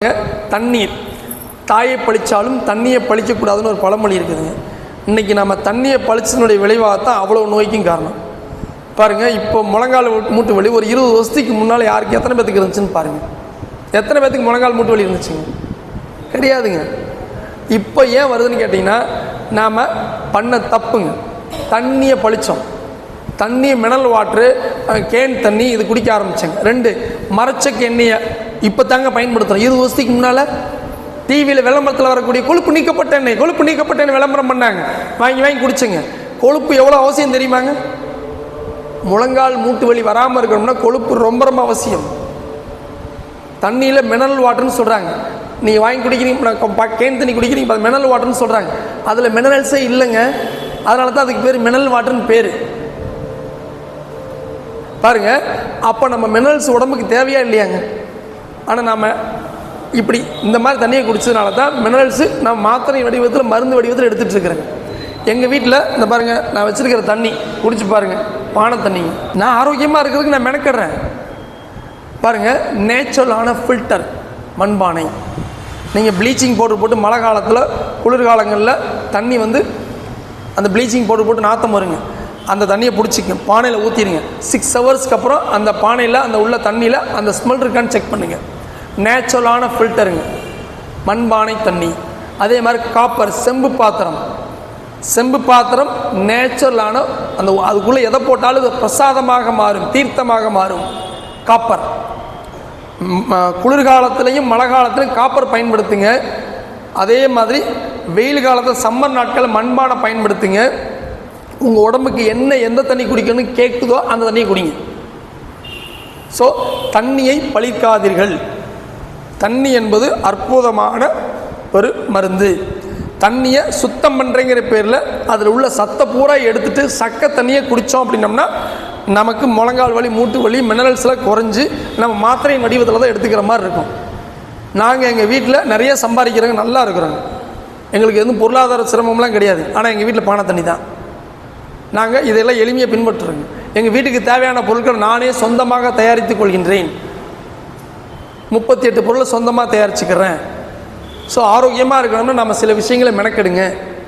தண்ணீர் தாயை பழிச்சாலும் தண்ணியை பழிக்கக்கூடாதுன்னு ஒரு பழமொழி இருக்குதுங்க. இன்றைக்கி நம்ம தண்ணியை பழிச்சதனுடைய விளைவாக தான் அவ்வளோ நோய்க்கும் காரணம். பாருங்கள், இப்போ முழங்கால் மூட்டு வலி ஒரு 20 வருஷத்துக்கு முன்னால் யாருக்கு எத்தனை பேத்துக்கு இருந்துச்சுன்னு பாருங்கள். எத்தனை பேத்துக்கு முழங்கால் மூட்டு வலி இருந்துச்சுங்க? கிடையாதுங்க. இப்போ ஏன் வருதுன்னு கேட்டிங்கன்னா, நாம் பண்ண தப்புங்க. தண்ணியை பழித்தோம். தண்ணி மினரல் வாட்ரு, கேன் தண்ணி இது குடிக்க ஆரம்பித்தேங்க. 2 மரச்சக்கு எண்ணெயை இப்போ தாங்க பயன்படுத்துகிறோம். 20 வருஷத்துக்கு முன்னால் டிவியில் விளம்பரத்தில் வரக்கூடிய கொழுப்பு நீக்கப்பட்ட எண்ணெய் விளம்பரம் பண்ணாங்க. வாங்கி குடிச்சுங்க. கொழுப்பு எவ்வளோ அவசியம் தெரியுமாங்க? முழங்கால் மூட்டு வலி வராமல் இருக்கணும்னா கொழுப்பு ரொம்ப ரொம்ப அவசியம். தண்ணியில் மினரல் வாட்டர்னு சொல்கிறாங்க. நீங்கள் வாங்கி குடிக்கிறீங்க, கேன் தண்ணி குடிக்கிறீங்க, அது மினரல் வாட்டர்னு சொல்கிறாங்க. அதில் மினரல்ஸே இல்லைங்க. அதனால தான் அதுக்கு பேர் மினரல் வாட்டர்னு பேர். பாருங்க, அப்போ நம்ம மினரல்ஸ் உடம்புக்கு தேவையா இல்லையாங்க? ஆனால் நாம் இப்படி இந்த மாதிரி தண்ணியை குடிச்சதுனால தான் மினரல்ஸு நம்ம மாத்திரை வடிவத்தில், மருந்து வடிவத்தில் எடுத்துகிட்டு இருக்கிறேங்க. எங்கள் வீட்டில் இந்த பாருங்கள், நான் வச்சுருக்கிற தண்ணி குடிச்சு பாருங்கள், பானை தண்ணி. நான் ஆரோக்கியமாக இருக்கிறதுக்கு நான் மெனக்கிடுறேன். பாருங்கள், நேச்சுரலான ஃபில்டர் மண்பானை. நீங்கள் ப்ளீச்சிங் பவுடர் போட்டு மழை காலத்தில், குளிர்காலங்களில் தண்ணி அந்த ப்ளீச்சிங் பவுடர் போட்டு நாற்றம் வருங்க. அந்த தண்ணியை பிடிச்சிக்க பானையில் ஊற்றிடுங்க. 6 ஹவர்ஸ்க்கு அப்புறம் அந்த பானையில், அந்த உள்ள தண்ணியில் அந்த ஸ்மெல் இருக்கான்னு செக் பண்ணுங்கள். நேச்சுரலான ஃபில்டருங்க மண்பானை தண்ணி. அதே மாதிரி காப்பர் செம்பு பாத்திரம் நேச்சுரலான, அந்த அதுக்குள்ளே எதை போட்டாலும் அது பிரசாதமாக மாறும், தீர்த்தமாக மாறும். காப்பர் குளிர்காலத்துலேயும் மழை காலத்துலையும் காப்பர் பயன்படுத்துங்க. அதே மாதிரி வெயில் காலத்தில் சம்மர் நாட்களில் மண்பானை பயன்படுத்துங்க. உங்கள் உடம்புக்கு எந்த தண்ணி குடிக்கணும்னு கேட்குதோ அந்த தண்ணியை குடிங்க. ஸோ தண்ணியை பழிக்காதீர்கள். தண்ணி என்பது அற்புதமான ஒரு மருந்து. தண்ணியை சுத்தம் பண்ணுறேங்கிற பேரில் அதில் உள்ள சத்தை பூரா எடுத்துகிட்டு சக்க தண்ணியை குடித்தோம் அப்படின்னம்னா நமக்கு முழங்கால் வலி, மூட்டு வலி, மினரல்ஸ்லாம் குறைஞ்சி நம்ம மாத்திரையின் வடிவத்தில் தான் எடுத்துக்கிற மாதிரி இருக்கும். நாங்கள் எங்கள் வீட்டில் நிறைய சம்பாதிக்கிறவங்க, நல்லா இருக்கிறோங்க. எங்களுக்கு எதுவும் பொருளாதார சிரமம்லாம் கிடையாது. ஆனால் எங்கள் வீட்டில் பானை தண்ணி தான். நாங்கள் இதெல்லாம் எளிமையாக பின்பற்றுறோங்க. எங்கள் வீட்டுக்கு தேவையான பொருட்கள் நானே சொந்தமாக தயாரித்து கொள்கின்றேன். 38 பொருளை சொந்தமாக தயாரிச்சுக்கிறேன். ஸோ ஆரோக்கியமாக இருக்கணும்னா நம்ம சில விஷயங்களை மெனக்கெடுங்க.